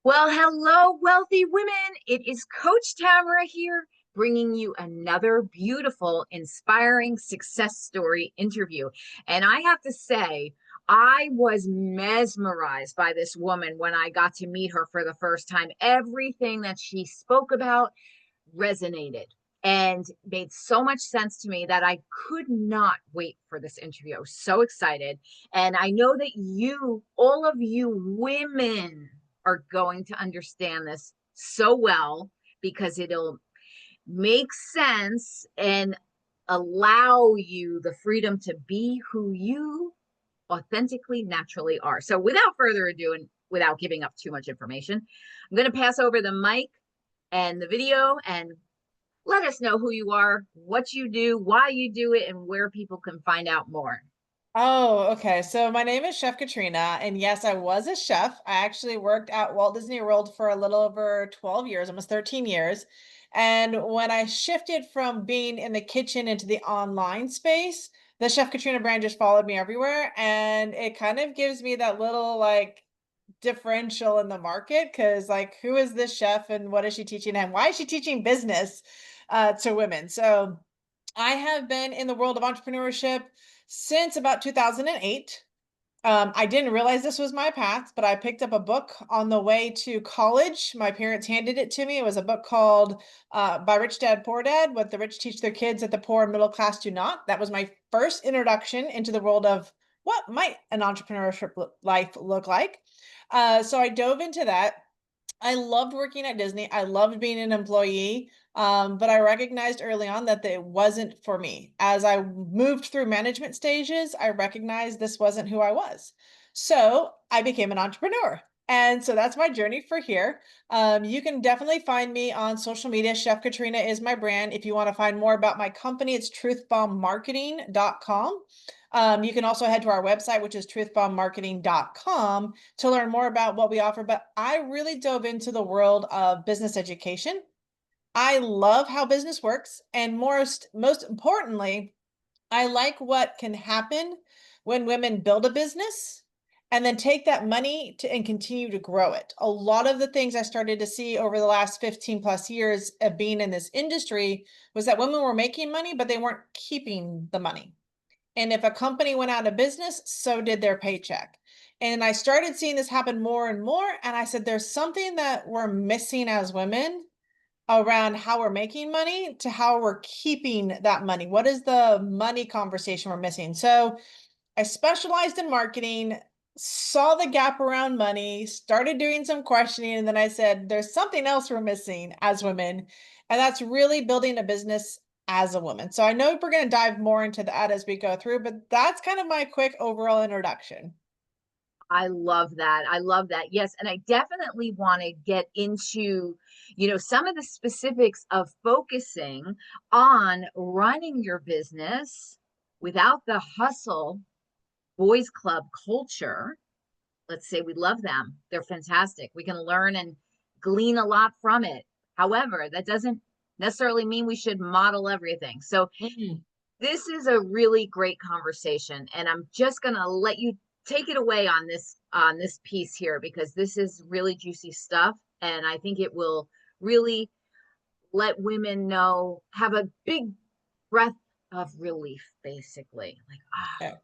Well, hello, wealthy women. It is Coach Tamara here, bringing you another beautiful, inspiring success story interview. And I have to say, I was mesmerized by this woman when I got to meet her for the first time. Everything that she spoke about resonated and made so much sense to me that I could not wait for this interview. I was so excited. And I know that all of you women, are going to understand this so well because it'll make sense and allow you the freedom to be who you authentically, naturally are. So, without further ado, and without giving up too much information, I'm going to pass over the mic and the video and let us know who you are, what you do, why you do it, and where people can find out more. Oh, okay. So my name is Chef Katrina, and yes, I was a chef. I actually worked at Walt Disney World for a little over 12 years, almost 13 years. And when I shifted from being in the kitchen into the online space, the Chef Katrina brand just followed me everywhere. And it kind of gives me that little differential in the market because who is this chef and what is she teaching and why is she teaching business to women? So I have been in the world of entrepreneurship since about 2008. I didn't realize this was my path, but I picked up a book on the way to college. My parents handed it to me. It was a book called By Rich Dad, Poor Dad, What the Rich Teach Their Kids That the Poor and Middle Class Do Not. That was my first introduction into the world of what might an entrepreneurship life look like. So I dove into that. I loved working at Disney. I loved being an employee. But I recognized early on that it wasn't for me. As I moved through management stages, I recognized this wasn't who I was. So I became an entrepreneur. And so that's my journey for here. You can definitely find me on social media. Chef Katrina is my brand. If you want to find more about my company, it's truthbombmarketing.com. You can also head to our website, which is truthbombmarketing.com, to learn more about what we offer. But I really dove into the world of business education. I love how business works. And most importantly, I like what can happen when women build a business and then take that money and continue to grow it. A lot of the things I started to see over the last 15 plus years of being in this industry was that women were making money, but they weren't keeping the money. And if a company went out of business, so did their paycheck. And I started seeing this happen more and more. And I said, there's something that we're missing as women around how we're making money to how we're keeping that money. What is the money conversation we're missing? So I specialized in marketing, saw the gap around money, started doing some questioning, and then I said, there's something else we're missing as women, and that's really building a business as a woman. So I know we're going to dive more into that as we go through, but that's kind of my quick overall introduction. I love that. I love that. Yes. And I definitely want to get into, some of the specifics of focusing on running your business without the hustle boys club culture. Let's say we love them. They're fantastic. We can learn and glean a lot from it. However, that doesn't necessarily mean we should model everything. So Mhm. this is a really great conversation, and I'm just going to let you take it away on this piece here because this is really juicy stuff, and I think it will really let women know, have a big breath of relief, basically, like, Yeah.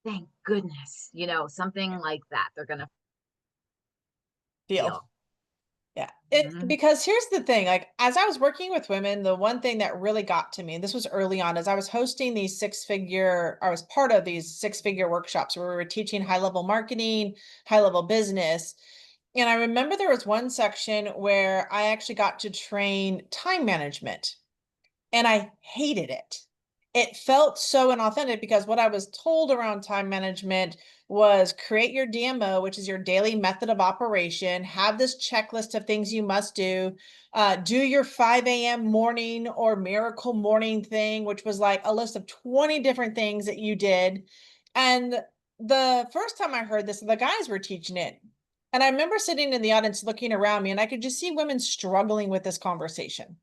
thank goodness, something like that they're going to Deal. feel. Yeah. It Mhm. because here's the thing, like as I was working with women, the one thing that really got to me, and this was early on, as I was hosting these I was part of these six-figure workshops where we were teaching high-level marketing, high-level business. And I remember there was one section where I actually got to train time management and I hated it. It felt so inauthentic because what I was told around time management was create your DMO, which is your daily method of operation, have this checklist of things you must do your 5 a.m. morning or miracle morning thing, which was like a list of 20 different things that you did. And the first time I heard this, the guys were teaching it. And I remember sitting in the audience looking around me, and I could just see women struggling with this conversation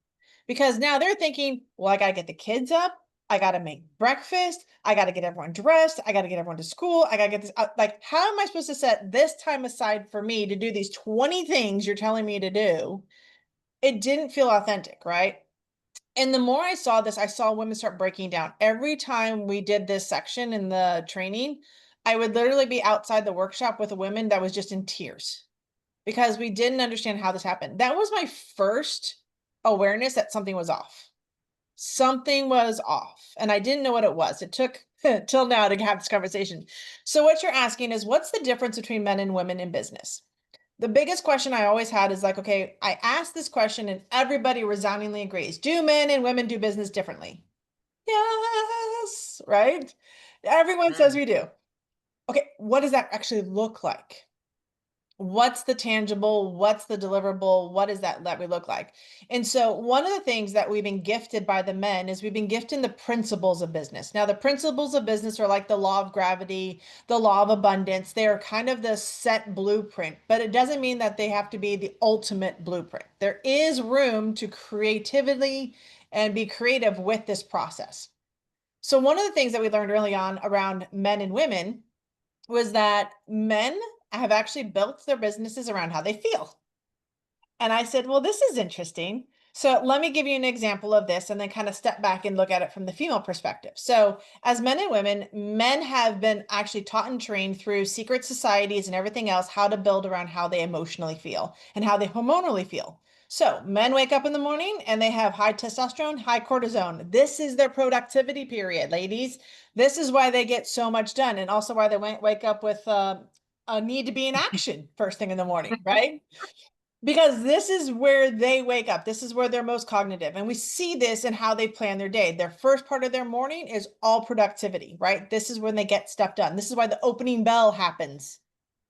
because now they're thinking, well, I got to get the kids up. I got to make breakfast. I got to get everyone dressed. I got to get everyone to school. I got to get this out. Like, how am I supposed to set this time aside for me to do these 20 things you're telling me to do? It didn't feel authentic, right? And the more I saw this, I saw women start breaking down. Every time we did this section in the training, I would literally be outside the workshop with a woman that was just in tears because we didn't understand how this happened. That was my first awareness that something was off. Something was off, and I didn't know what it was. It took till now to have this conversation. So what you're asking is, what's the difference between men and women in business? The biggest question I always had is like, okay, I asked this question and everybody resoundingly agrees. Do men and women do business differently? Yes, right? Everyone says Amen. we do. Okay, what does that actually look like? What's the tangible? What's the deliverable? What does that we look like? And so one of the things that we've been gifted by the men is we've been gifted the principles of business. Now, the principles of business are like the law of gravity, the law of abundance. They are kind of the set blueprint, but it doesn't mean that they have to be the ultimate blueprint. There is room to creatively and be creative with this process. So one of the things that we learned early on around men and women was that men have actually built their businesses around how they feel. And I said, well, this is interesting. So let me give you an example of this and then kind of step back and look at it from the female perspective. So, as men and women, men have been actually taught and trained through secret societies and everything else how to build around how they emotionally feel and how they hormonally feel. So, men wake up in the morning and they have high testosterone, high cortisone. This is their productivity period, ladies. This is why they get so much done, and also why they wake up with a need to be in action first thing in the morning, right? Because this is where they wake up. This is where they're most cognitive. And we see this in how they plan their day. Their first part of their morning is all productivity, right? This is when they get stuff done. This is why the opening bell happens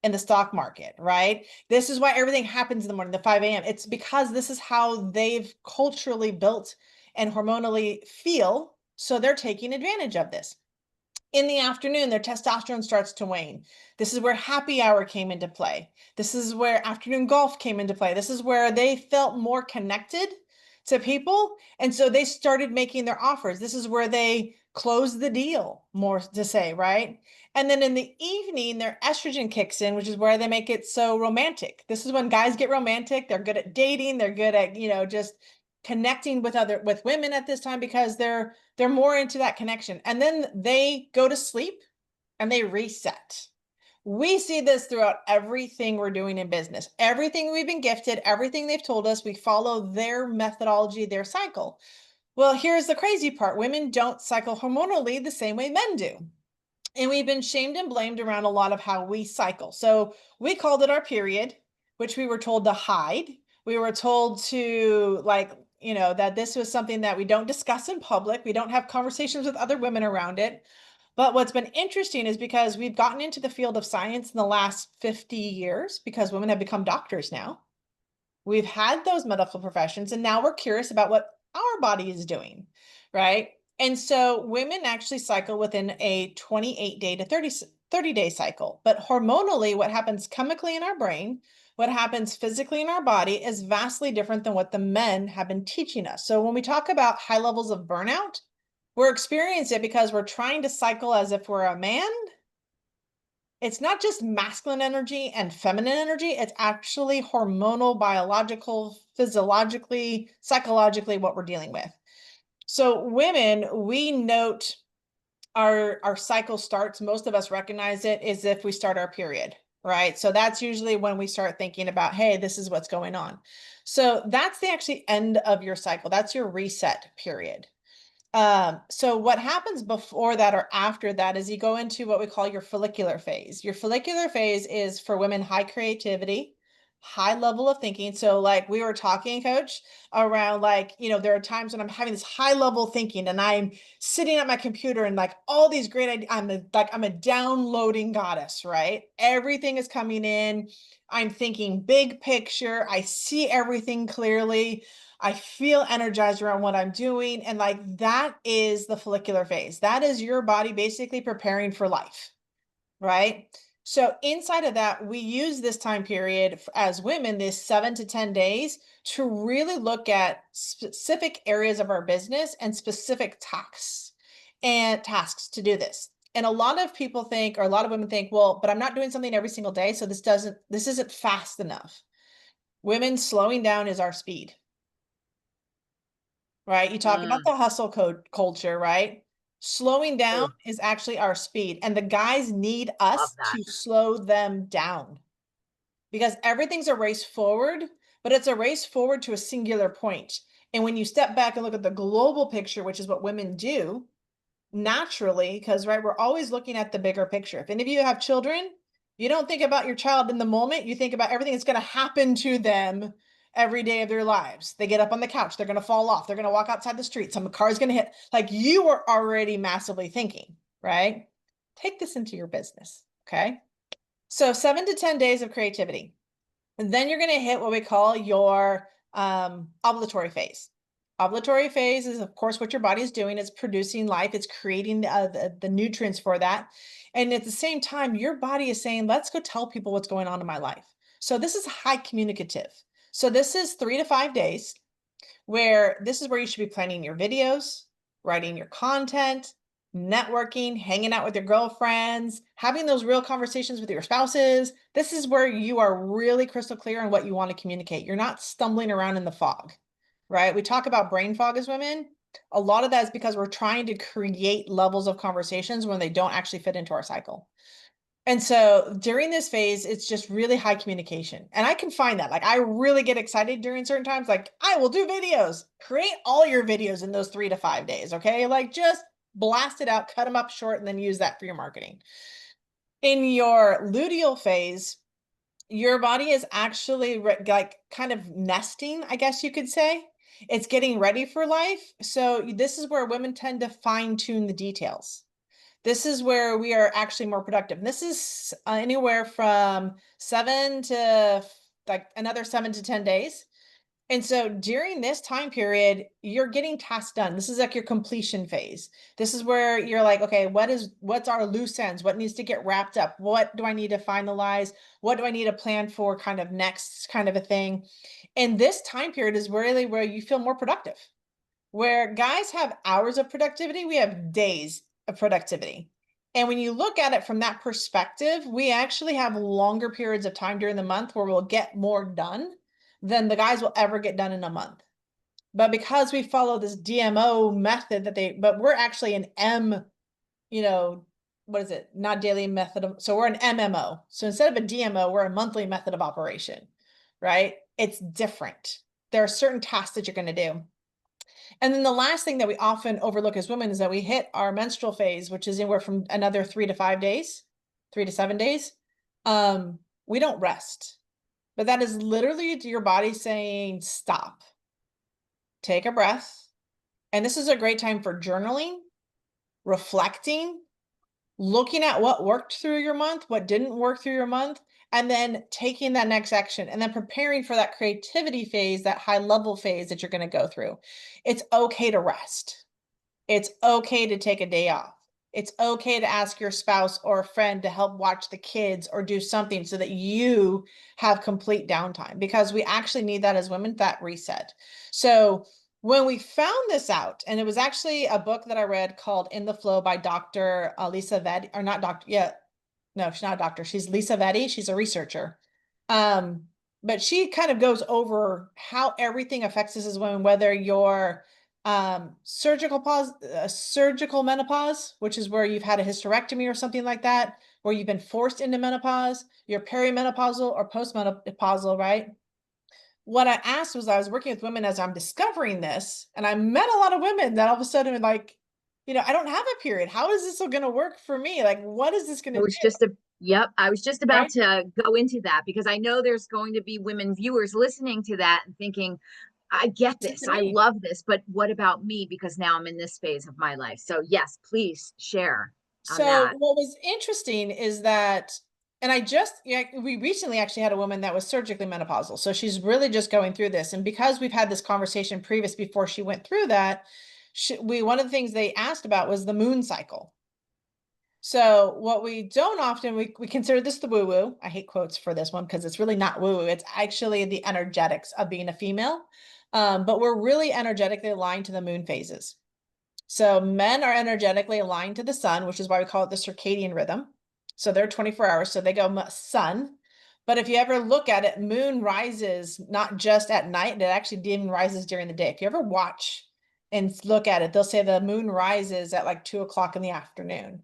in the stock market, right? This is why everything happens in the morning, the 5 a.m. It's because this is how they've culturally built and hormonally feel. So they're taking advantage of this. In the afternoon, their testosterone starts to wane. This is where happy hour came into play. This is where afternoon golf came into play. This is where they felt more connected to people. And so they started making their offers. This is where they closed the deal, more to say, right? And then in the evening, their estrogen kicks in, which is where they make it so romantic. This is when guys get romantic. They're good at dating. They're good at, just connecting with women at this time because they're more into that connection. And then they go to sleep and they reset. We see this throughout everything we're doing in business. Everything we've been gifted, everything they've told us, we follow their methodology, their cycle. Well, here's the crazy part. Women don't cycle hormonally the same way men do. And we've been shamed and blamed around a lot of how we cycle. So we called it our period, which we were told to hide. We were told to that this was something that we don't discuss in public. We don't have conversations with other women around it. But what's been interesting is because we've gotten into the field of science in the last 50 years because women have become doctors now. We've had those medical professions, and now we're curious about what our body is doing, right? And so women actually cycle within a 28-day to 30-day cycle. But hormonally, what happens chemically in our brain, what happens physically in our body is vastly different than what the men have been teaching us. So when we talk about high levels of burnout, we're experiencing it because we're trying to cycle as if we're a man. It's not just masculine energy and feminine energy. It's actually hormonal, biological, physiologically, psychologically what we're dealing with. So women, we note our cycle starts. Most of us recognize it is if we start our period, right? So that's usually when we start thinking about, hey, this is what's going on. So that's the actually end of your cycle. That's your reset period. So what happens before that or after that is you go into what we call your follicular phase. Your follicular phase is for women, high creativity, high level of thinking. So like we were talking, coach, around there are times when I'm having this high level thinking and I'm sitting at my computer and like all these great ideas, I'm a downloading goddess, right? Everything is coming in. I'm thinking big picture. I see everything clearly. I feel energized around what I'm doing. And that is the follicular phase. That is your body basically preparing for life, right? So inside of that, we use this time period as women, this 7 to 10 days, to really look at specific areas of our business and specific tasks. and tasks to do this. And a lot of people think, or a lot of women think, well, but I'm not doing something every single day, so this isn't fast enough. Women, slowing down is our speed, right? You talk about Mm, the hustle code culture, right? Slowing down oh, is actually our speed, and the guys need love us that. to slow them down because everything's a race forward, but it's a race forward to a singular point. And when you step back and look at the global picture, which is what women do, naturally, because right, we're always looking at the bigger picture. If any of you have children, you don't think about your child in the moment, you think about everything that's going to happen to them every day of their lives. They get up on the couch, they're going to fall off, they're going to walk outside the street, some car is going to hit. Like, you were already massively thinking, right? Take this into your business. Okay, so 7 to 10 days of creativity, and then you're going to hit what we call your ovulatory phase. Ovulatory phase is, of course, what your body is doing. It's producing life. It's creating the nutrients for that. And at the same time, your body is saying, let's go tell people what's going on in my life. So this is high communicative. So this is 3 to 5 days where this is where you should be planning your videos, writing your content, networking, hanging out with your girlfriends, having those real conversations with your spouses. This is where you are really crystal clear on what you want to communicate. You're not stumbling around in the fog, right? We talk about brain fog as women. A lot of that is because we're trying to create levels of conversations when they don't actually fit into our cycle. And so during this phase, it's just really high communication. And I can find that. Like, I really get excited during certain times. Like, I will do videos. Create all your videos in those 3 to 5 days. Okay. Like, just blast it out, cut them up short, and then use that for your marketing. In your luteal phase, your body is actually like kind of nesting, I guess you could say. It's getting ready for life. So this is where women tend to fine tune the details. This is where we are actually more productive. And this is anywhere from 7 to like another 7 to 10 days. And so during this time period, you're getting tasks done. This is like your completion phase. This is where you're like, okay, what's our loose ends? What needs to get wrapped up? What do I need to finalize? What do I need to plan for kind of next kind of a thing? And this time period is really where you feel more productive. Where guys have hours of productivity, we have days of productivity. And when you look at it from that perspective, we actually have longer periods of time during the month where we'll get more done than the guys will ever get done in a month. But because we follow this DMO method but we're actually an you know, what is it? Not daily method of, so we're an MMO. So instead of a DMO, we're a monthly method of operation, right? It's different. There are certain tasks that you're going to do. And then the last thing that we often overlook as women is that we hit our menstrual phase, which is anywhere from another 3 to 5 days, 3 to 7 days. We don't rest, but that is literally your body saying, stop, take a breath. And this is a great time for journaling, reflecting, looking at what worked through your month, what didn't work through your month, and then taking that next action and then preparing for that creativity phase, that high level phase that you're going to go through. It's okay to rest. It's okay to take a day off. It's okay to ask your spouse or a friend to help watch the kids or do something so that you have complete downtime, because we actually need that as women, that reset. So when we found this out, and it was actually a book that I read called In the Flow by Dr. Lisa Vetti, or not Dr. Yeah, no, she's not a doctor. She's Lisa Vetti. She's a researcher. Um, but she kind of goes over how everything affects us as women, whether you're surgical menopause, which is where you've had a hysterectomy or something like that, where you've been forced into menopause, you're perimenopausal or postmenopausal, right? What I asked was, I was working with women as I'm discovering this, and I met a lot of women that all of a sudden were like, I don't have a period. How is this going to work for me? Like, what is this going I to was do? just a Yep, I was just about Right? to go into that because I know there's going to be women viewers listening to that and thinking, I get This this. to I me. love this, but what about me? Because now I'm in this phase of my life. So yes, please share on So that. what was interesting is that, and we recently actually had a woman that was surgically menopausal. So she's really just going through this. And because we've had this conversation previous before she went through that, one of the things they asked about was the moon cycle. So what we don't often, we consider this the woo-woo. I hate quotes for this one because it's really not woo-woo. It's actually the energetics of being a female. But we're really energetically aligned to the moon phases. So men are energetically aligned to the sun, which is why we call it the circadian rhythm. So they're 24 hours, so they go sun. But if you ever look at it, moon rises not just at night, it actually even rises during the day. If you ever watch and look at it, they'll say the moon rises at like 2 o'clock in the afternoon.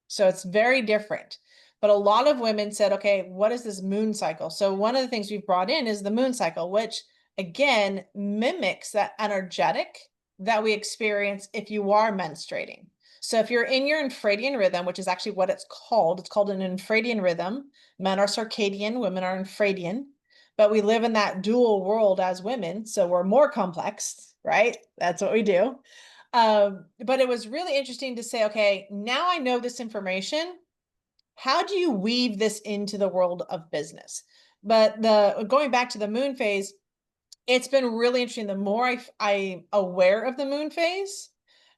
So it's very different. But a lot of women said, okay, what is this moon cycle? So one of the things we've brought in is the moon cycle, which again mimics that energetic that we experience if you are menstruating. So if you're in your infradian rhythm, which is actually what it's called an infradian rhythm. Men are circadian, women are infradian, but we live in that dual world as women. So we're more complex, right? That's what we do. But it was really interesting to say, okay, now I know this information. How do you weave this into the world of business? But the going back to the moon phase, it's been really interesting. The more I'm aware of the moon phase,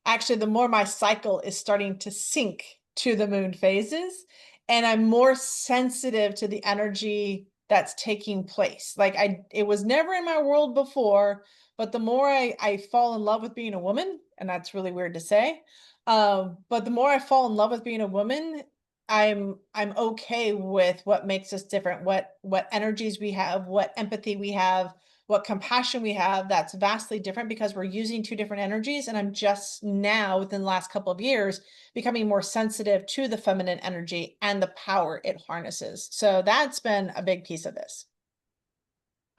actually, the more my cycle is starting to sync to the moon phases, and I'm more sensitive to the energy that's taking place. Like it was never in my world before, but the more I fall in love with being a woman, and that's really weird to say, but the more I fall in love with being a woman, I'm okay with what makes us different, what energies we have, what empathy we have, what compassion we have. That's vastly different because we're using two different energies. And I'm just now, within the last couple of years, becoming more sensitive to the feminine energy and the power it harnesses. So that's been a big piece of this.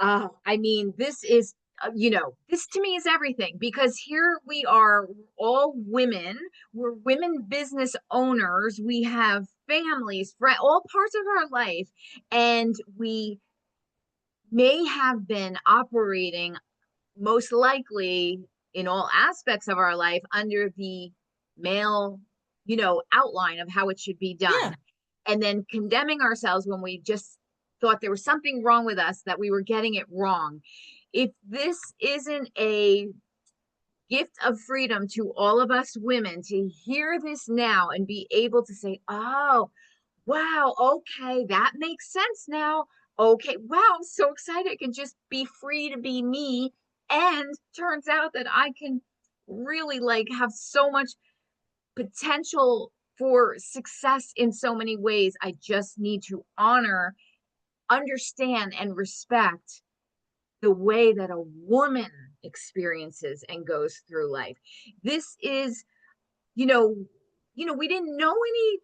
I mean, this is, this to me is everything because here we are, all women. We're women business owners. We have families, all parts of our life, and we may have been operating most likely in all aspects of our life under the male, outline of how it should be done. Yeah. And then condemning ourselves when we just thought there was something wrong with us, that we were getting it wrong. If this isn't a gift of freedom to all of us women to hear this now and be able to say, oh, wow, okay, that makes sense now. Okay, wow, I'm so excited. I can just be free to be me. And turns out that I can really like have so much potential for success in so many ways. I just need to honor, understand, and respect the way that a woman experiences and goes through life. This is, you know, we didn't know any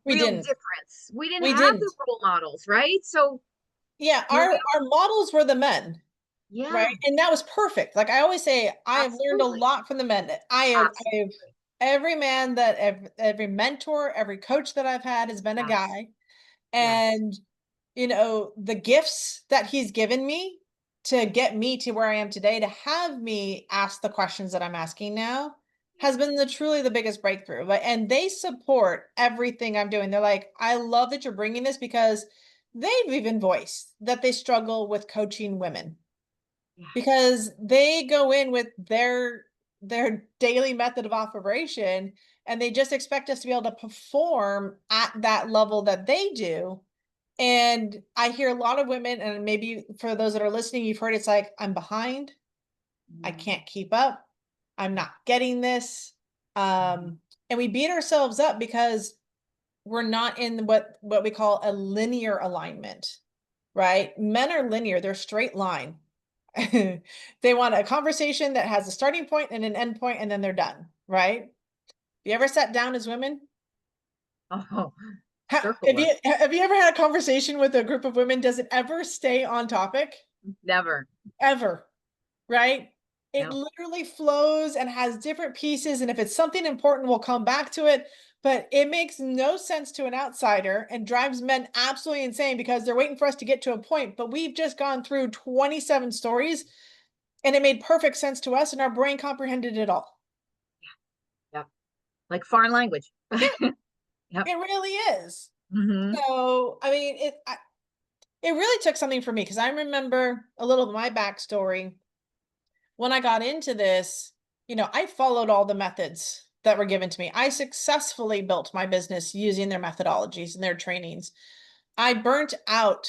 We real didn't. difference. We didn't We have the didn't. role models, right? So Yeah, here we our models were the men, are. right? Yeah, And that was perfect. Like I always say, I have learned a absolutely. lot from the men. I have Absolutely. every man that every mentor, every coach that I've had has been a Yes. guy. Yes. And the gifts that he's given me to get me to where I am today, to have me ask the questions that I'm asking now, has been truly the biggest breakthrough. But and they support everything I'm doing. They're like, I love that you're bringing this because they've even voiced that they struggle with coaching women Yeah. because they go in with their daily method of operation and they just expect us to be able to perform at that level that they do. And I hear a lot of women, and maybe for those that are listening, you've heard it's like, I'm behind, I Mhm. can't keep up, I'm not getting this. Mhm. And we beat ourselves up because we're not in what we call a linear alignment, right? Men are linear, they're straight line. They want a conversation that has a starting point and an end point, and then they're done, right? You ever sat down as women? Oh, Ha- circle Have you work. have you ever had a conversation with a group of women? Does it ever stay on topic? Never. Ever, right? It No. literally flows and has different pieces. And if it's something important, we'll come back to it. But it makes no sense to an outsider and drives men absolutely insane because they're waiting for us to get to a point. But we've just gone through 27 stories and it made perfect sense to us and our brain comprehended it all. Yep. Like foreign language. Yep. It really is. Hmm. So, I mean, it really took something for me because I remember a little of my backstory. When I got into this, I followed all the methods that were given to me. I successfully built my business using their methodologies and their trainings. I burnt out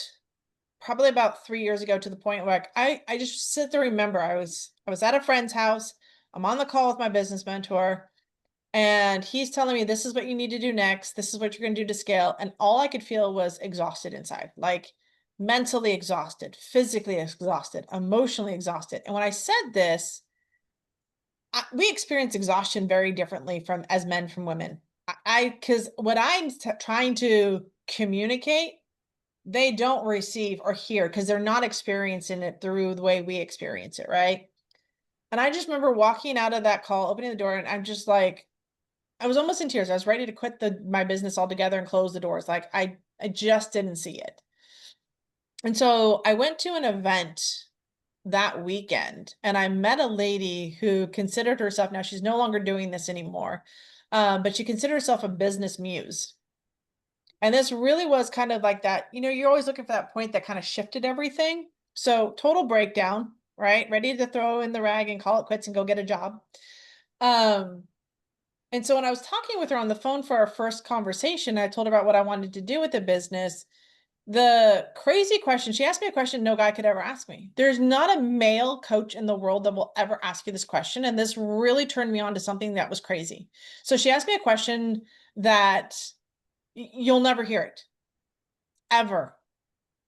probably about 3 years ago to the point where I just sit there, remember I was at a friend's house. I'm on the call with my business mentor, and he's telling me this is what you need to do next. This is what you're going to do to scale. And all I could feel was exhausted inside, like mentally exhausted, physically exhausted, emotionally exhausted. And when I said this, we experience exhaustion very differently from as men from women. Because what I'm trying to communicate, they don't receive or hear because they're not experiencing it through the way we experience it, right? And I just remember walking out of that call, opening the door, and I'm just like, I was almost in tears. I was ready to quit my business altogether and close the doors. Like I just didn't see it. And so I went to an event that weekend and I met a lady who considered herself, now she's no longer doing this anymore, but she considered herself a business muse. And this really was kind of like that, you're always looking for that point that kind of shifted everything. So total breakdown, right? Ready to throw in the rag and call it quits and go get a job. Um, and so when I was talking with her on the phone for our first conversation, I told her about what I wanted to do with the business. The crazy question, she asked me a question no guy could ever ask me. There's not a male coach in the world that will ever ask you this question. And this really turned me on to something that was crazy. So she asked me a question that you'll never hear it ever,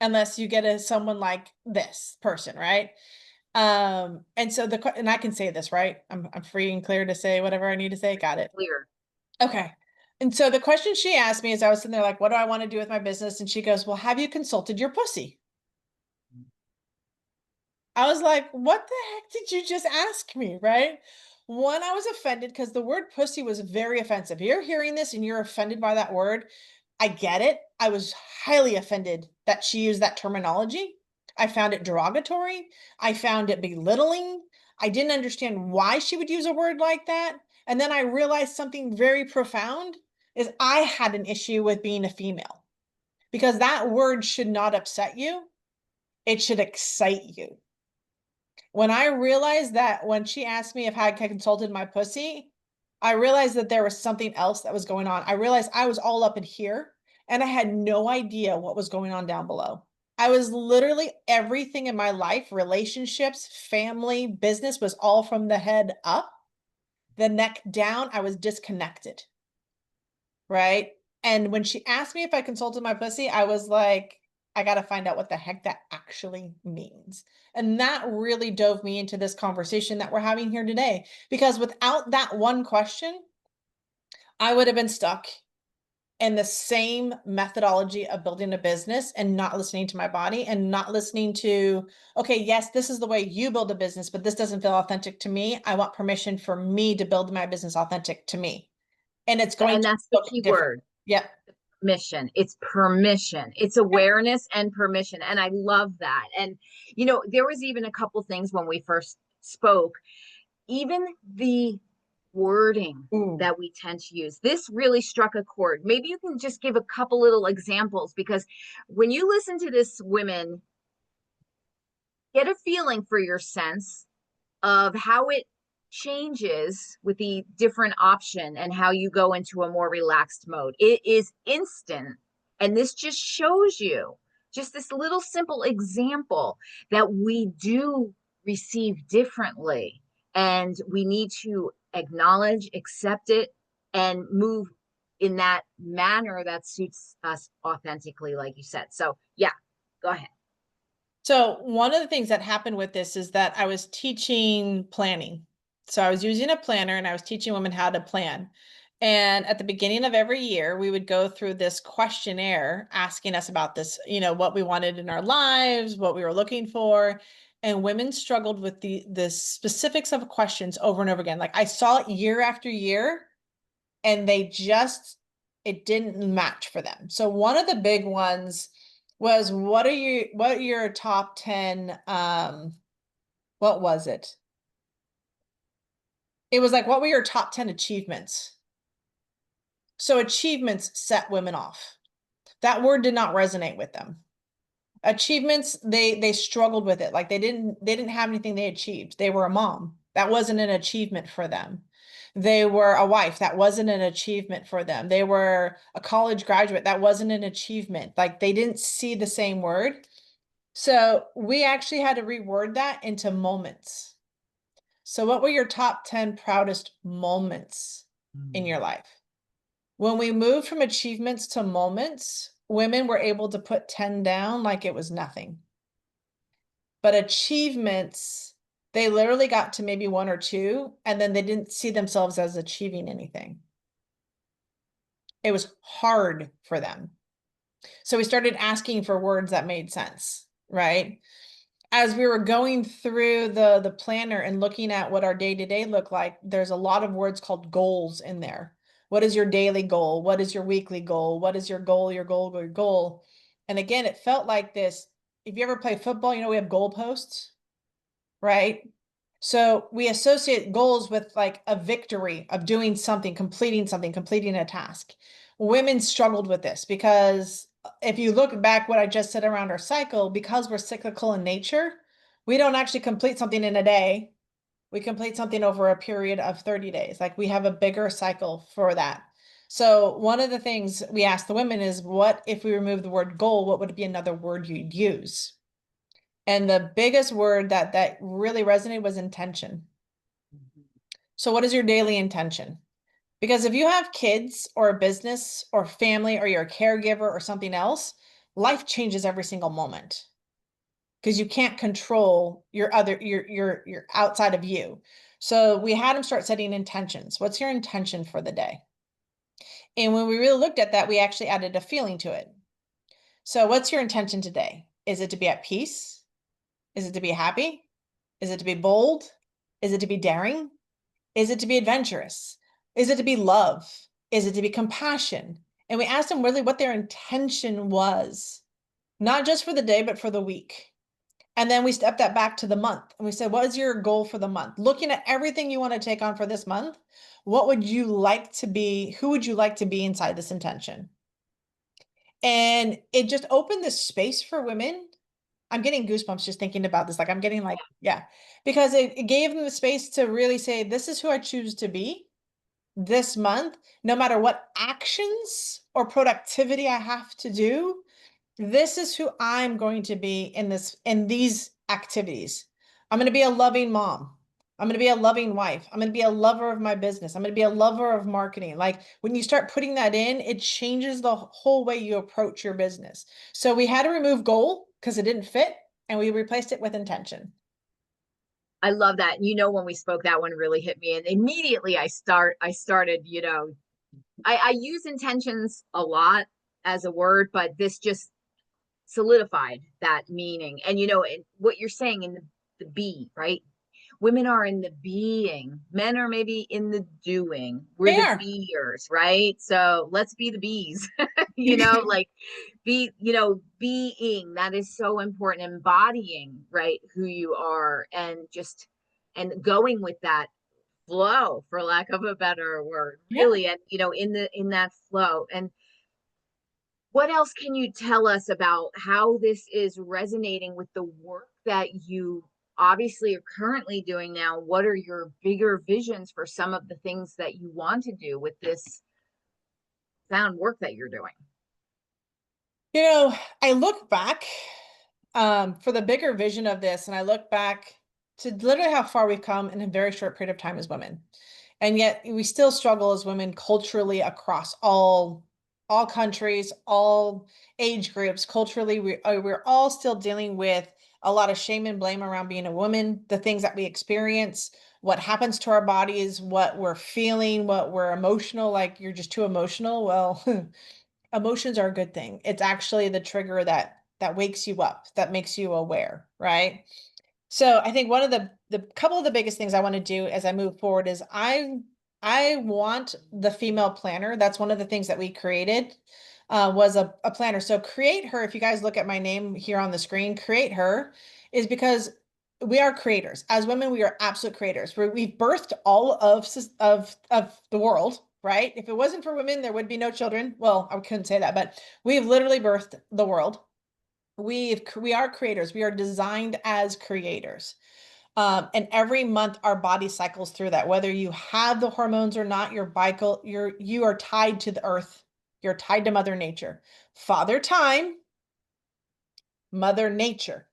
unless you get someone like this person, right? And so and I can say this, right? I'm free and clear to say whatever I need to say. Got it. Clear. Okay. And so the question she asked me is, I was sitting there like, what do I want to do with my business? And she goes, well, have you consulted your pussy? I was like, what the heck did you just ask me? Right. One, I was offended because the word pussy was very offensive. You're hearing this and you're offended by that word. I get it. I was highly offended that she used that terminology. I found it derogatory. I found it belittling. I didn't understand why she would use a word like that. And then I realized something very profound is I had an issue with being a female because that word should not upset you. It should excite you. When I realized that when she asked me if I had consulted my pussy, I realized that there was something else that was going on. I realized I was all up in here and I had no idea what was going on down below. I was literally everything in my life, relationships, family, business was all from the head up. The neck down, I was disconnected. Right. And when she asked me if I consulted my pussy, I was like, I got to find out what the heck that actually means. And that really dove me into this conversation that we're having here today. Because without that one question, I would have been stuck in the same methodology of building a business and not listening to my body and not listening to, okay, yes, this is the way you build a business, but this doesn't feel authentic to me. I want permission for me to build my business authentic to me. And it's going And to that's the look key different. word. Yep. Permission. It's permission. It's awareness and permission. And I love that. And, there was even a couple things when we first spoke, even the wording Ooh. that we tend to use. This really struck a chord. Maybe you can just give a couple little examples because when you listen to this women, get a feeling for your sense of how it changes with the different option and how you go into a more relaxed mode. It is instant. And this just shows you just this little simple example that we do receive differently. And we need to acknowledge, accept it, and move in that manner that suits us authentically, like you said. So, yeah, go ahead. So one of the things that happened with this is that I was teaching planning. So I was using a planner and I was teaching women how to plan. And at the beginning of every year, we would go through this questionnaire asking us about this, what we wanted in our lives, what we were looking for. And women struggled with the specifics of questions over and over again. Like I saw it year after year, and it didn't match for them. So one of the big ones was what are your top 10 what was it? It was like what were your top 10 achievements? So achievements set women off. That word did not resonate with them. Achievements, they struggled with it. Like they didn't have anything they achieved. They were a mom. That wasn't an achievement for them. They were a wife. That wasn't an achievement for them. They were a college graduate. That wasn't an achievement. Like they didn't see the same word. So we actually had to reword that into moments. So what were your top 10 proudest moments in Mm. your life? When we moved from achievements to moments, women were able to put 10 down like it was nothing. But achievements, they literally got to maybe one or two, and then they didn't see themselves as achieving anything. It was hard for them. So we started asking for words that made sense, right? As we were going through the planner and looking at what our day-to-day looked like, there's a lot of words called goals in there. What is your daily goal? What is your weekly goal? What is your goal, your goal, your goal? And again, it felt like this. If you ever play football, we have goalposts, right? So we associate goals with like a victory of doing something, completing a task. Women struggled with this because if you look back what I just said around our cycle, because we're cyclical in nature, we don't actually complete something in a day. We complete something over a period of 30 days. Like we have a bigger cycle for that. So one of the things we ask the women is, what if we remove the word goal, what would be another word you'd use? And the biggest word that really resonated was intention. So what is your daily intention? Because if you have kids or a business or family or you're a caregiver or something else, life changes every single moment because you can't control your outside of you. So we had them start setting intentions. What's your intention for the day? And when we really looked at that, we actually added a feeling to it. So what's your intention today? Is it to be at peace? Is it to be happy? Is it to be bold? Is it to be daring? Is it to be adventurous? Is it to be love? Is it to be compassion? And we asked them really what their intention was, not just for the day, but for the week. And then we stepped that back to the month and we said, what is your goal for the month? Looking at everything you want to take on for this month, what would you like to be? Who would you like to be inside this intention? And it just opened this space for women. I'm getting goosebumps just thinking about this. Like I'm getting like, yeah, because it gave them the space to really say, this is who I choose to be this month, no matter what actions or productivity I have to do, this is who I'm going to be in these activities. I'm going to be a loving mom. I'm going to be a loving wife. I'm going to be a lover of my business. I'm going to be a lover of marketing. Like when you start putting that in, it changes the whole way you approach your business. So we had to remove goal because it didn't fit and we replaced it with intention. I love that. And when we spoke, that one really hit me. And immediately I started, I use intentions a lot as a word, but this just solidified that meaning. And what you're saying in the be, right? Women are in the being, men are maybe in the doing. We're They the are. beers, right? So let's be the bees. Like being, that is so important, embodying, right, who you are, and just and going with that flow, for lack of a better word, Yeah. really. And in that flow. And what else can you tell us about how this is resonating with the work that you obviously are currently doing now? What are your bigger visions for some of the things that you want to do with this sound work that you're doing? You know, I look back for the bigger vision of this, and I look back to literally how far we've come in a very short period of time as women. And yet we still struggle as women culturally across all countries, all age groups. Culturally, we're all still dealing with a lot of shame and blame around being a woman, the things that we experience, what happens to our bodies, what we're feeling, what we're emotional, like you're just too emotional. Well, emotions are a good thing. It's actually the trigger that wakes you up, that makes you aware, right? So I think one of the couple of the biggest things I want to do as I move forward is I want the female planner. That's one of the things that we created was a planner. So create her. If you guys look at my name here on the screen, create her is because we are creators. As women, we are absolute creators. We've birthed all of the world, right? If it wasn't for women, there would be no children. Well, I couldn't say that, but we've literally birthed the world. We are creators. We are designed as creators. And every month our body cycles through that. Whether you have the hormones or not, you are tied to the earth. You're tied to Mother Nature. Father Time, Mother Nature.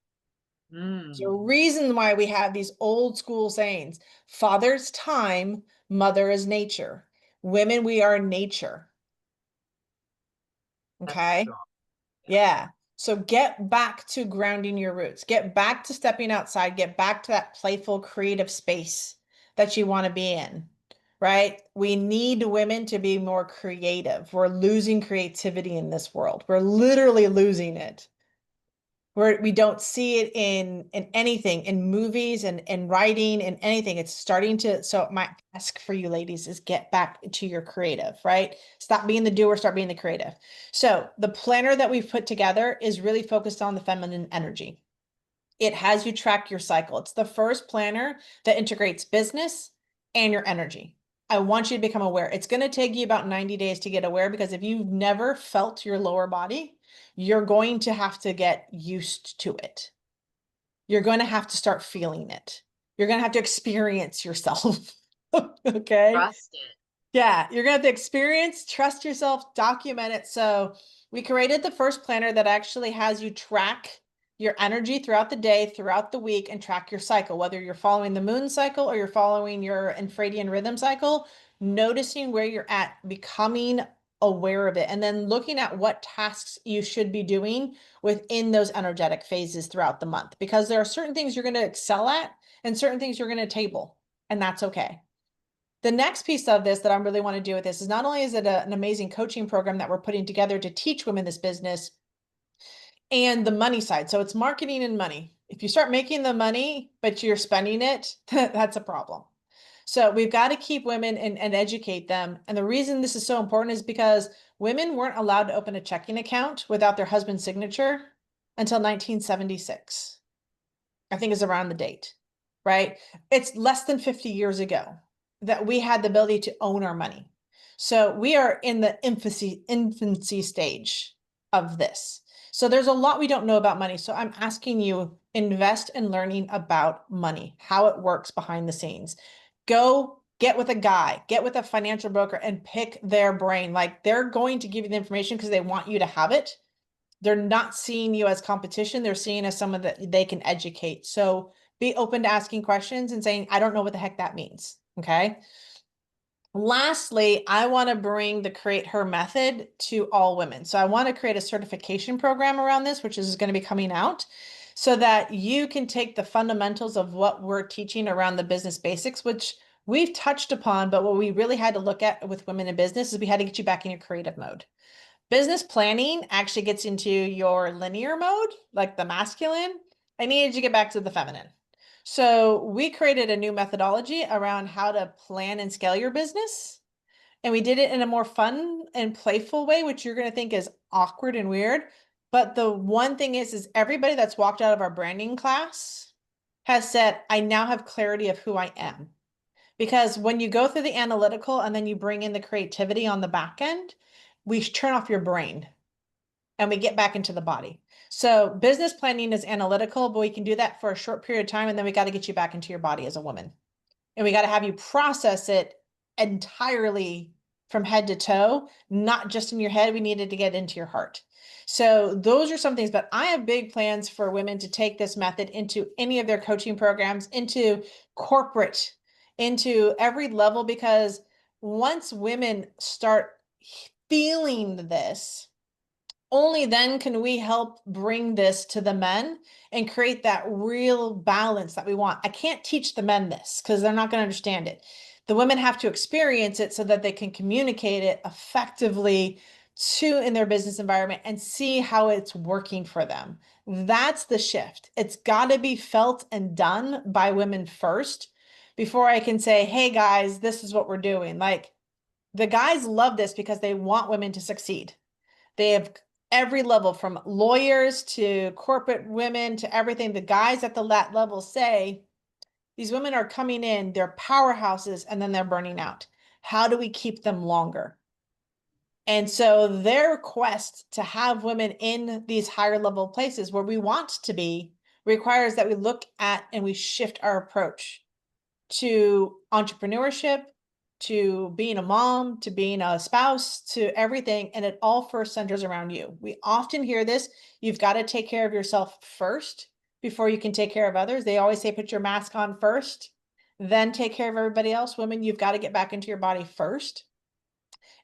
There's a Mm, reason why we have these old school sayings. Father's time, mother is nature. Women, we are nature. that's Okay. strong. Yeah. Yeah. So get back to grounding your roots. Get back to stepping outside. Get back to that playful, creative space that you want to be in, right? We need women to be more creative. We're losing creativity in this world. We're literally losing it. We don't see it in anything, in movies and writing and anything. It's starting to, so my ask for you ladies is get back to your creative, right? Stop being the doer, start being the creative. So the planner that we've put together is really focused on the feminine energy. It has you track your cycle. It's the first planner that integrates business and your energy. I want you to become aware. It's going to take you about 90 days to get aware, because if you've never felt your lower body, you're going to have to get used to it. You're going to have to start feeling it. You're going to have to experience yourself. Okay. Trust it. Yeah, you're gonna have to experience, trust yourself, document it. So we created the first planner that actually has you track your energy throughout the day, throughout the week, and track your cycle, whether you're following the moon cycle or you're following your infradian rhythm cycle, noticing where you're at, becoming aware of it, and then looking at what tasks you should be doing within those energetic phases throughout the month. Because there are certain things you're going to excel at and certain things you're going to table, and that's okay. The next piece of this that I really want to do with this is, not only is it an amazing coaching program that we're putting together to teach women this business and the money side. So it's marketing and money. If you start making the money, but you're spending it, that's a problem. So we've got to keep women and educate them. And the reason this is so important is because women weren't allowed to open a checking account without their husband's signature until 1976. I think is around the date, right? It's less than 50 years ago that we had the ability to own our money. So we are in the infancy stage of this. So there's a lot we don't know about money. So I'm asking you, invest in learning about money, how it works behind the scenes. Go get with a guy, get with a financial broker and pick their brain. Like, they're going to give you the information because they want you to have it. They're not seeing you as competition. They're seeing as someone that they can educate. So be open to asking questions and saying, I don't know what the heck that means. Okay. Lastly, I want to bring the Create Her method to all women. So I want to create a certification program around this, which is going to be coming out, so that you can take the fundamentals of what we're teaching around the business basics, which we've touched upon, but what we really had to look at with women in business is we had to get you back in your creative mode. Business planning actually gets into your linear mode, like the masculine. I needed to get back to the feminine. So we created a new methodology around how to plan and scale your business. And we did it in a more fun and playful way, which you're going to think is awkward and weird. But the one thing is everybody that's walked out of our branding class has said, I now have clarity of who I am. Because when you go through the analytical and then you bring in the creativity on the back end, we turn off your brain and we get back into the body. So business planning is analytical, but we can do that for a short period of time. And then we got to get you back into your body as a woman. And we got to have you process it entirely from head to toe, not just in your head. We needed to get into your heart. So those are some things, but I have big plans for women to take this method into any of their coaching programs, into corporate, into every level, because once women start feeling this, only then can we help bring this to the men and create that real balance that we want. I can't teach the men this because they're not going to understand it. The women have to experience it so that they can communicate it effectively to in their business environment and see how it's working for them. That's the shift. It's got to be felt and done by women first before I can say, hey guys, this is what we're doing. Like, the guys love this because they want women to succeed. They have every level, from lawyers to corporate women to everything. The guys at the level say, these women are coming in, they're powerhouses, and then they're burning out. How do we keep them longer? And so their quest to have women in these higher level places where we want to be requires that we look at and we shift our approach to entrepreneurship, to being a mom, to being a spouse, to everything. And it all first centers around you. We often hear this, you've got to take care of yourself first before you can take care of others. They always say, put your mask on first, then take care of everybody else. Women, you've got to get back into your body first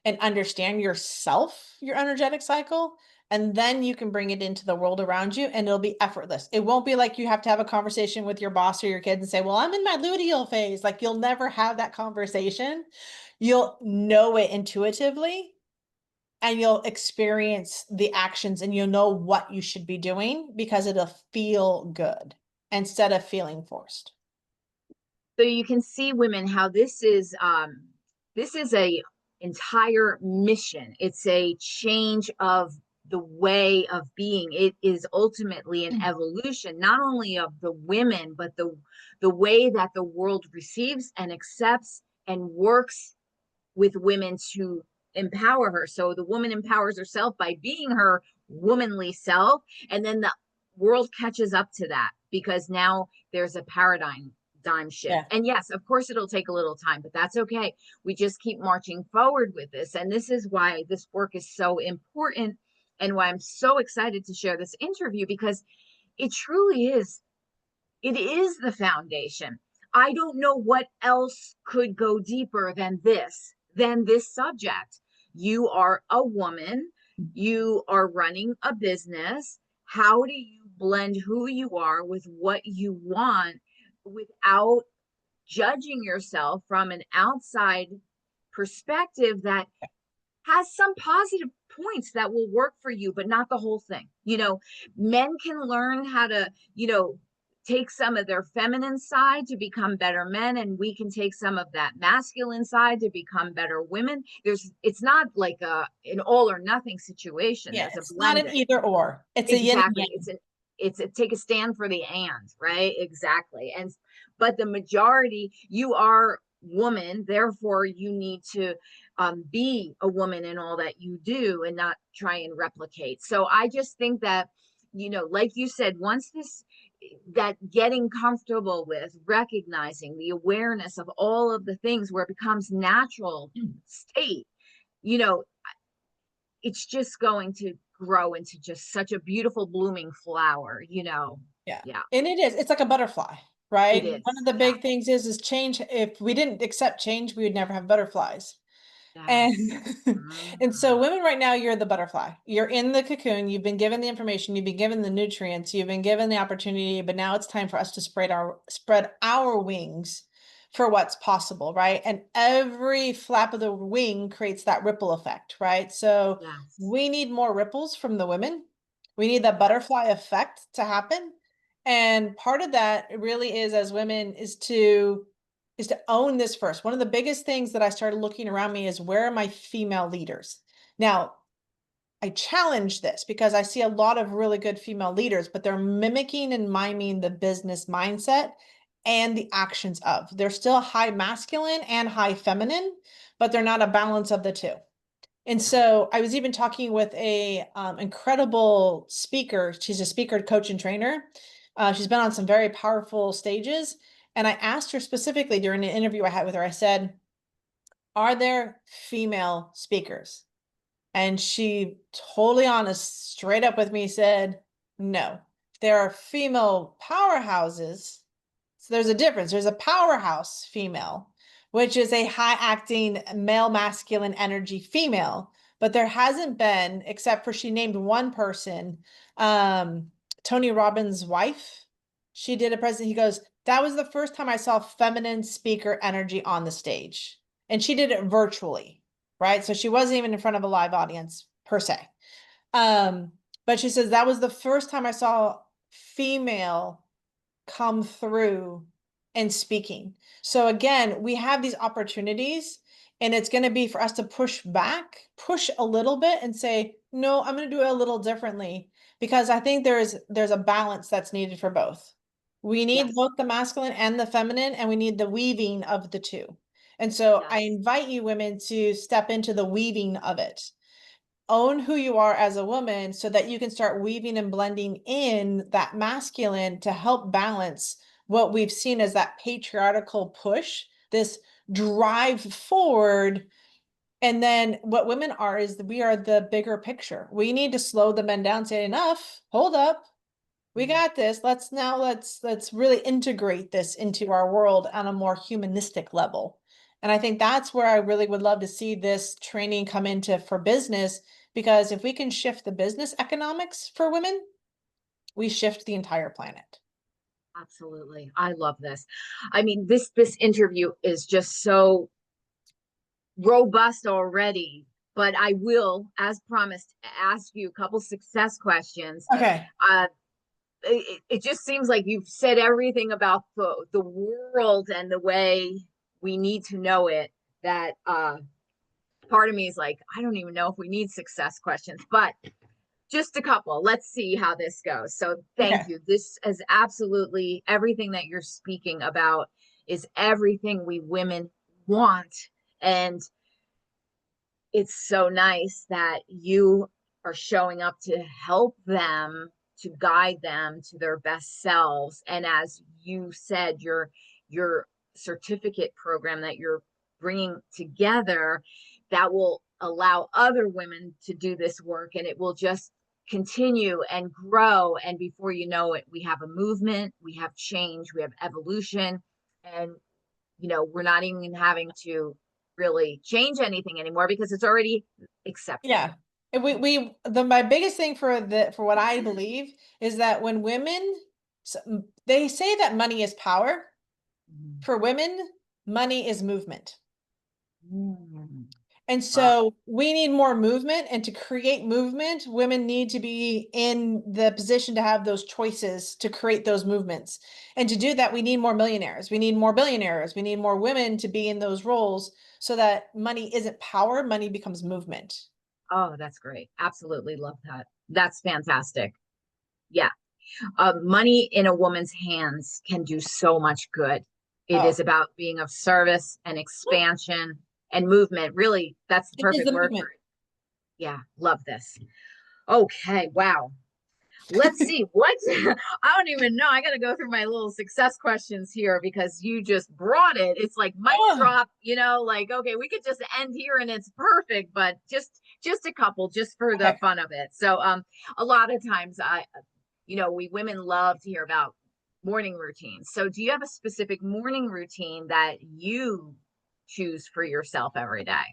and understand yourself, your energetic cycle, and then you can bring it into the world around you and it'll be effortless. It won't be like you have to have a conversation with your boss or your kids and say, well, I'm in my luteal phase. Like, you'll never have that conversation. You'll know it intuitively and you'll experience the actions and you'll know what you should be doing because it'll feel good instead of feeling forced. So you can see, women, how this is a entire mission. It's a change of the way of being. It is ultimately an evolution, not only of the women, but the way that the world receives and accepts and works with women to empower her. So the woman empowers herself by being her womanly self, and then the world catches up to that because now there's a paradigm shift. Yeah. And yes, of course it'll take a little time, but that's okay. We just keep marching forward with this. And this is why this work is so important and why I'm so excited to share this interview, because it truly is, it is the foundation. I don't know what else could go deeper than this subject. You are a woman, you are running a business. How do you blend who you are with what you want without judging yourself from an outside perspective that has some positive points that will work for you, but not the whole thing? Men can learn how to, take some of their feminine side to become better men, and we can take some of that masculine side to become better women. It's not like an all or nothing situation. Yeah, There's a it's not an blending. either or. It's a yin and Exactly. yang. It's a take a stand for the and, right? Exactly. And but the majority, you are woman, therefore you need to be a woman in all that you do and not try and replicate. So I just think that, like you said, once this, that getting comfortable with recognizing the awareness of all of the things where it becomes natural state, you know it's just going to grow into just such a beautiful blooming flower. Yeah. Yeah, And it is, it's like a butterfly, it right? One of is. the Yeah. big things is change. If we didn't accept change, we would never have butterflies. And Yes. and so Mm, women right now, you're the butterfly. You're in the cocoon, you've been given the information, you've been given the nutrients, you've been given the opportunity, but now it's time for us to spread our wings for what's possible, right? And every flap of the wing creates that ripple effect, right? So yes. we need more ripples from the women. We need that Yeah. butterfly effect to happen. And part of that really is, as women, is to own this first. One of the biggest things that I started looking around me is, where are my female leaders? Now, I challenge this because I see a lot of really good female leaders, but they're mimicking and miming the business mindset and the actions of. They're still high masculine and high feminine, but they're not a balance of the two. And Yeah. so I was even talking with a incredible speaker. She's a speaker, coach, and trainer. She's been on some very powerful stages. And I asked her specifically during an interview I had with her, I said, are there female speakers? And she, totally honest, straight up with me, said, no. There are female powerhouses. So there's a difference. There's a powerhouse female, which is a high acting male masculine energy female. But there hasn't been, except for, she named one person, um, Tony Robbins' wife. She did a present. He goes, that was the first time I saw feminine speaker energy on the stage. And she did it virtually, right? So she wasn't even in front of a live audience per se. Um, but she says that was the first time I saw female come through and speaking. So again, we have these opportunities, and it's going to be for us to push back, push a little bit and say, no, I'm going to do it a little differently, because I think there's a balance that's needed for both. We need Yes. both the masculine and the feminine, and we need the weaving of the two. And so I Yes. invite you women to step into the weaving of it. Own who you are as a woman so that you can start weaving and blending in that masculine to help balance what we've seen as that patriarchal push, this drive forward. And then what women are is, we are the bigger picture. We need to slow the men down, say, enough, hold up. We got this. Let's really integrate this into our world on a more humanistic level. And I think that's where I really would love to see this training come into for business, because if we can shift the business economics for women, we shift the entire planet. Absolutely. I love this. I mean, this interview is just so robust already, but I will, as promised, ask you a couple success questions. Okay. Uh, it just seems like you've said everything about the world and the way we need to know it, that part of me is like, I don't even know if we need success questions, but just a couple. Let's see how this goes. So thank Okay. you. This is absolutely everything that you're speaking about is everything we women want. And it's so nice that you are showing up to help them, to guide them to their best selves. And as you said, your certificate program that you're bringing together, that will allow other women to do this work, and it will just continue and grow. And before you know it, we have a movement, we have change, we have evolution. And we're not even having to really change anything anymore because it's already accepted. Yeah. And my biggest thing for what I believe is that when women, they say that money is power. For women, money is movement. Mm. And Wow. so we need more movement. And to create movement, women need to be in the position to have those choices to create those movements. And to do that, we need more millionaires. We need more billionaires. We need more women to be in those roles so that money isn't power, money becomes movement. Oh, that's great. Absolutely love that. That's fantastic. Yeah. Money in a woman's hands can do so much good. It Oh, is about being of service and expansion and movement. Really, that's the it is perfect the word for movement. it. Yeah, love this. Okay, wow. Let's see what I don't even know. I got to go through my little success questions here because you just brought it. It's like mic Oh, drop, like okay, we could just end here and it's perfect, but just a couple just for the okay. fun of it. So a lot of times we women love to hear about morning routines. So do you have a specific morning routine that you choose for yourself every day?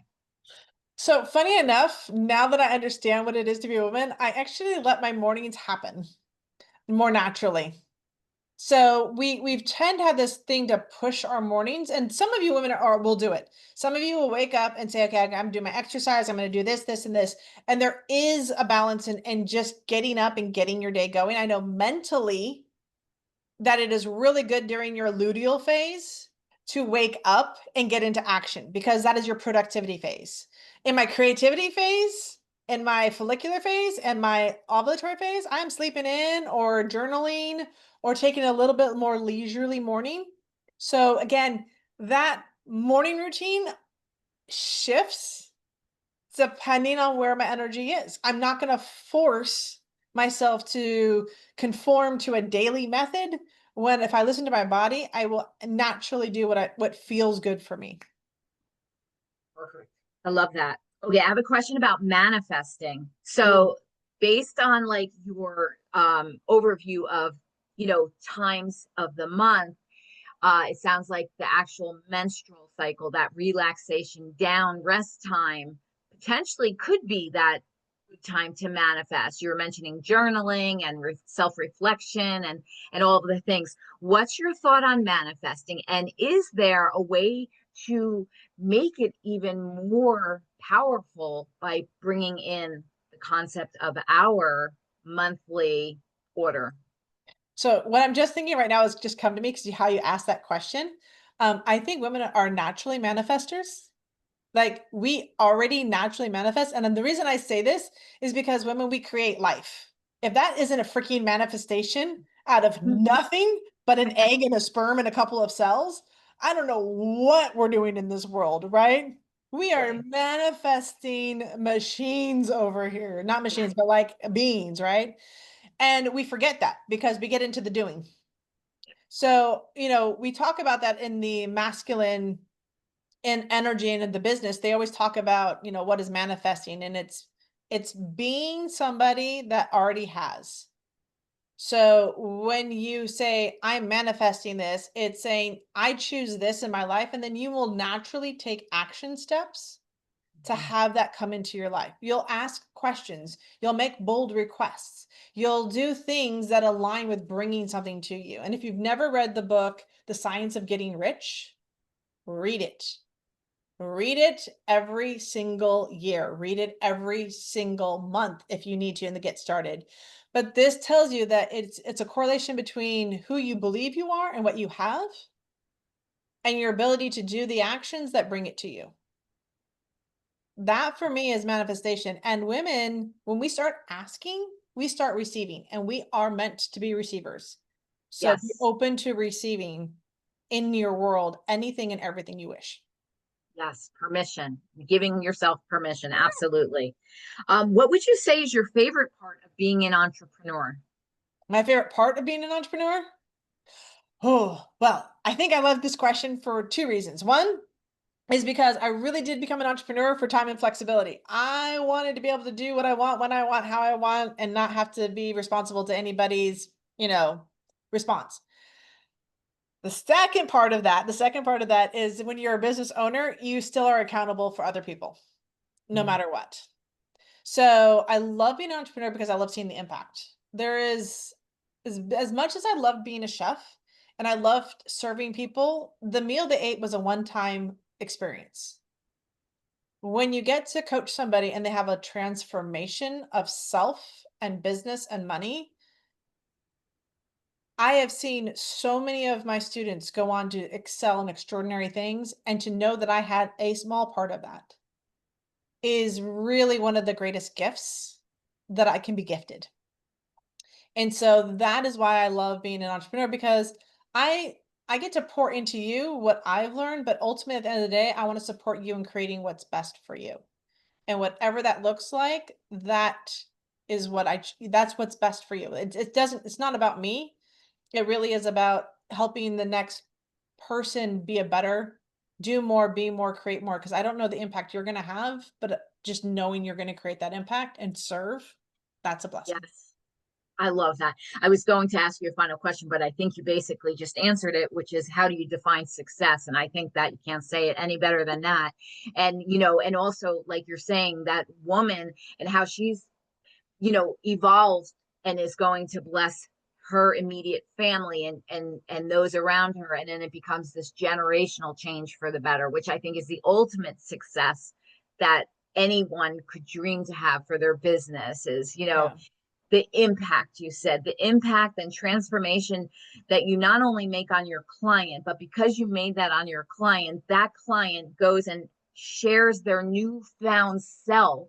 So funny enough, now that I understand what it is to be a woman, I actually let my mornings happen more naturally. So we've tend to have this thing to push our mornings, and some of you women are will do it. Some of you will wake up and say, "Okay, I'm doing my exercise. I'm going to do this, this, and this." And there is a balance in just getting up and getting your day going. I know mentally that it is really good during your luteal phase to wake up and get into action because that is your productivity phase. In my creativity phase, in my follicular phase, and my ovulatory phase, I'm sleeping in or journaling or taking a little bit more leisurely morning. So again, that morning routine shifts depending on where my energy is. I'm not going to force myself to conform to a daily method when if I listen to my body, I will naturally do what feels good for me. Perfect. I love that. Okay, I have a question about manifesting. Ooh. So, based on like your overview of, times of the month, it sounds like the actual menstrual cycle, that relaxation down rest time potentially could be that good time to manifest. You were mentioning journaling and self-reflection and all of the things. What's your thought on manifesting? And is there a way to make it even more powerful by bringing in the concept of our monthly order? So what I'm just thinking right now is just come to me because how you asked that question. I think women are naturally manifestors. Like we already naturally manifest. And then the reason I say this is because women, we create life. If that isn't a freaking manifestation out of nothing but an egg and a sperm and a couple of cells, I don't know what we're doing in this world, right? We are Right. manifesting machines over here. Not machines, but like beings, right? And we forget that because we get into the doing. So, we talk about that in the masculine in energy and in the business. They always talk about, what is manifesting, and it's being somebody that already has. So when you say, I'm manifesting this, it's saying, I choose this in my life. And then you will naturally take action steps to Mhm. have that come into your life. You'll ask questions, you'll make bold requests, you'll do things that align with bringing something to you. And if you've never read the book, The Science of Getting Rich, read it. Read it every single year. Read it every single month if you need to and to get started. But this tells you that it's a correlation between who you believe you are and what you have and your ability to do the actions that bring it to you. That for me is manifestation. And women, when we start asking, we start receiving, and we are meant to be receivers. So be Yes. open to receiving in your world anything and everything you wish. Yes. Permission. Giving yourself permission. Absolutely. What would you say is your favorite part of being an entrepreneur? My favorite part of being an entrepreneur? Oh, well, I think I love this question for two reasons. One is because I really did become an entrepreneur for time and flexibility. I wanted to be able to do what I want, when I want, how I want, and not have to be responsible to anybody's, response. The second part of that is when you're a business owner, you still are accountable for other people, no Mm. matter what. So I love being an entrepreneur because I love seeing the impact. There is as much as I love being a chef and I loved serving people, the meal they ate was a one-time experience. When you get to coach somebody and they have a transformation of self and business and money, I have seen so many of my students go on to excel in extraordinary things, and to know that I had a small part of that is really one of the greatest gifts that I can be gifted. And so that is why I love being an entrepreneur, because I I get to pour into you what I've learned, but ultimately at the end of the day, I want to support you in creating what's best for you. And whatever that looks like, that is that's what's best for you. It's not about me. It really is about helping the next person be a better, do more, be more, create more. Because I don't know the impact you're going to have, but just knowing you're going to create that impact and serve, that's a blessing. Yes. I love that. I was going to ask you a final question, but I think you basically just answered it, which is how do you define success? And I think that you can't say it any better than that. And, and also, like you're saying, that woman and how she's, evolved and is going to bless her immediate family and those around her. And then it becomes this generational change for the better, which I think is the ultimate success that anyone could dream to have for their business is, Yeah. the impact you said, the impact and transformation that you not only make on your client, but because you made that on your client, that client goes and shares their newfound self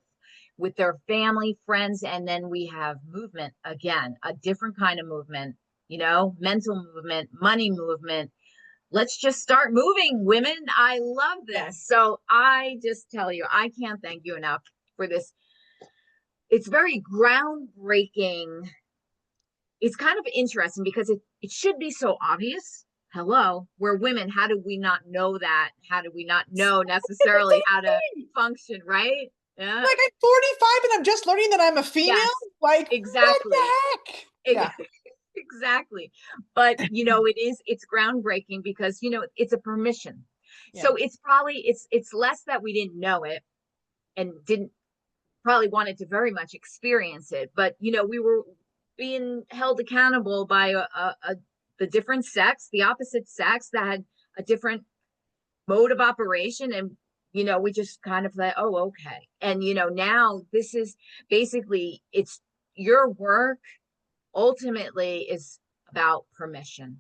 with their family, friends, and then we have movement again, a different kind of movement, mental movement, money movement. Let's just start moving, women. I love Yeah. this. So I just tell you, I can't thank you enough for this. It's very groundbreaking. It's kind of interesting because it should be so obvious. Hello, we're women. How do we not know that? How do we not know necessarily how to Exactly. function, right? Yeah. Like, I'm 45 and I'm just learning that I'm a female? Yes, Like, what exactly. the heck? Yeah, Exactly. But it's groundbreaking because it's a permission. yeah, So it's less that we didn't know it and didn't probably wanted to very much experience it, but we were being held accountable by the different sex, the opposite sex that had a different mode of operation, and we just kind of like, oh, okay. And now this is basically it's your work ultimately is about permission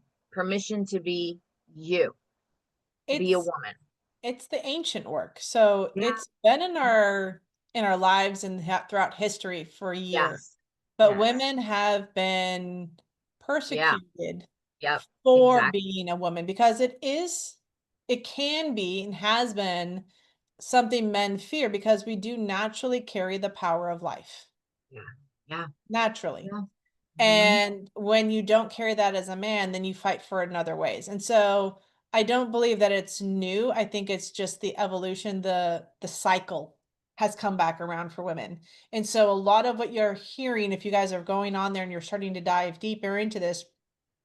to be you, to be a it's woman. it's the ancient work. So, Yeah. it's been in our lives and throughout history for years. Yes. But Yes. women have been Yeah. persecuted Yep. for Exactly. being a woman, because it can be and has been something men fear, because we do naturally carry the power of life, Yeah. Yeah. naturally. Yeah. Hmm. And when you don't carry that as a man, then you fight for it in other ways. And so I don't believe that it's new. I think it's just the evolution, the cycle. has come back around for women. And so a lot of what you're hearing, if you guys are going on there and you're starting to dive deeper into this,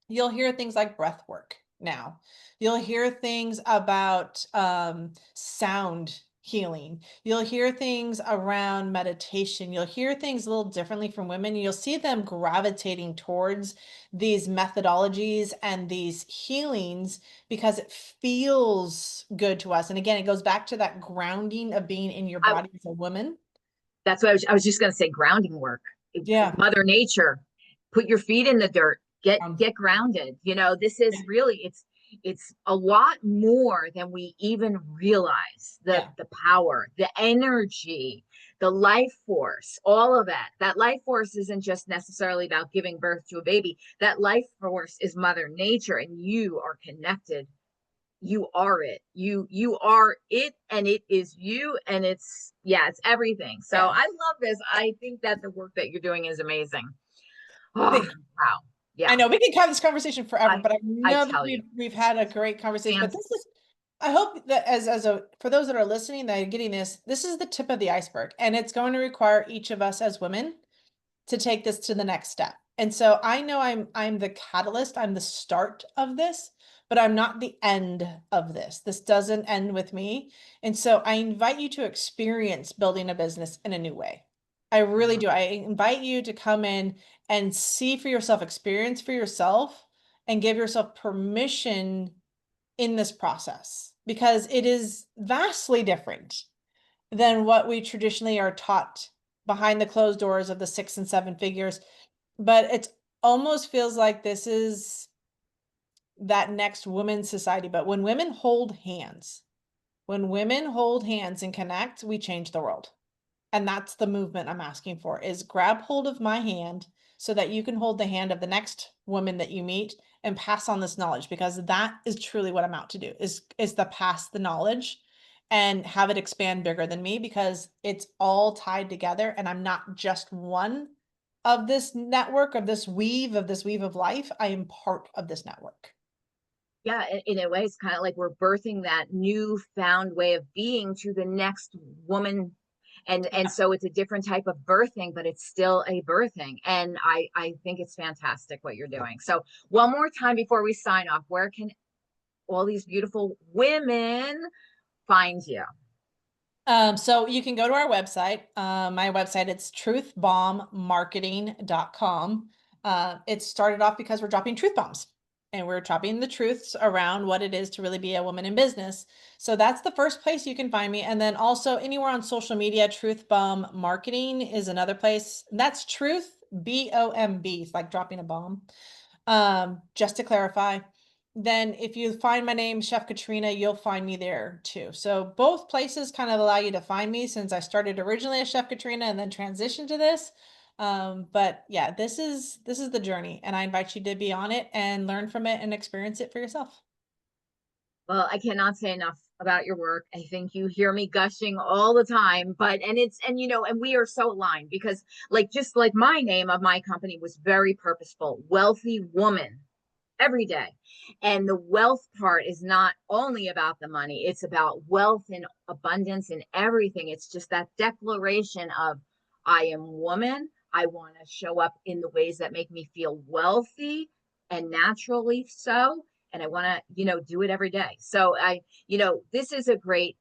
you'll hear things like breath work now. You'll hear things about sound healing. You'll hear things around meditation. You'll hear things a little differently from women. You'll see them gravitating towards these methodologies and these healings because it feels good to us. And again, it goes back to that grounding of being in your I, body as a woman. that's what I was just going to say, grounding work. Yeah. Mother nature, put your feet in the dirt, Um, get grounded. This is really, it's a lot more than we even realize. the yeah. the power, the energy, the life force, all of that life force isn't just necessarily about giving birth to a baby. That life force is mother nature, and you are connected. You are it. You are it, and it is you, and it's everything. So Yeah. I love this. I think that the work that you're doing is amazing. Oh, Thank wow. Yeah. I know we can have this conversation forever, I but I I know that tell you, we've had a great conversation. But fans. this is, I hope that as a for those that are listening that are getting this, this is the tip of the iceberg, and it's going to require each of us as women to take this to the next step. And so I know I'm the catalyst, I'm the start of this, but I'm not the end of this. This doesn't end with me. And so I invite you to experience building a business in a new way. I really do. I invite you to come in and see for yourself, experience for yourself, and give yourself permission in this process because it is vastly different than what we traditionally are taught behind the closed doors of the 6 and 7 figures. But it almost feels like this is that next women's society. But when women hold hands and connect, we change the world. And that's the movement I'm asking for is grab hold of my hand so that you can hold the hand of the next woman that you meet and pass on this knowledge because that is truly what I'm out to do is to pass the knowledge and have it expand bigger than me because it's all tied together and I'm not just one of this network of this weave of life. I am part of this network. Yeah, in a way, it's kind of like we're birthing that newfound way of being to the next woman. And Yeah. so it's a different type of birthing, but it's still a birthing. And I think it's fantastic what you're doing. So one more time before we sign off, where can all these beautiful women find you? So you can go to our website. My website, it's truthbombmarketing.com. It started off because we're dropping truth bombs and we're dropping the truths around what it is to really be a woman in business. So that's the first place you can find me. And then also anywhere on social media, Truth Bomb Marketing is another place. That's Truth BOMB. It's like dropping a bomb. Just to clarify, then if you find my name, Chef Katrina, you'll find me there too. So both places kind of allow you to find me since I started originally as Chef Katrina and then transitioned to this. But yeah, this is the journey and I invite you to be on it and learn from it and experience it for yourself. Well, I cannot say enough about your work. I think you hear me gushing all the time, but and we are so aligned because just like my name of my company was very purposeful, wealthy woman every day. And the wealth part is not only about the money, it's about wealth and abundance and everything. It's just that declaration of I am woman. I want to show up in the ways that make me feel wealthy and naturally so. And I want to, do it every day. So this is a great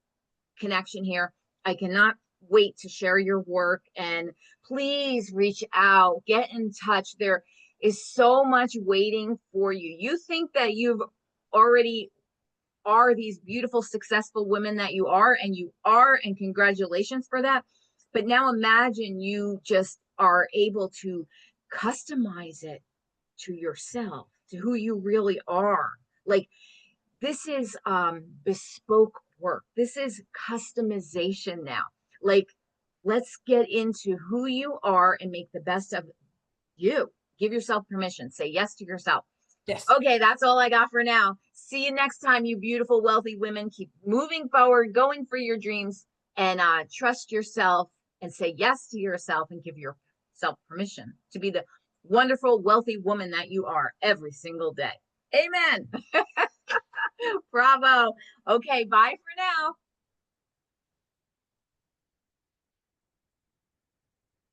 connection here. I cannot wait to share your work, and please reach out, get in touch. There is so much waiting for you. You think that you've already are these beautiful, successful women that you are, and congratulations for that. But now imagine you just are able to customize it to yourself, to who you really are. Like this is bespoke work. This is customization now. Like let's get into who you are and make the best of you. Give yourself permission. Say yes to yourself. Yes. Okay, that's all I got for now. See you next time, you beautiful, wealthy women. Keep moving forward, going for your dreams, and trust yourself and say yes to yourself and give yourself permission to be the wonderful, wealthy woman that you are every single day. Amen. Bravo. Okay, bye for now.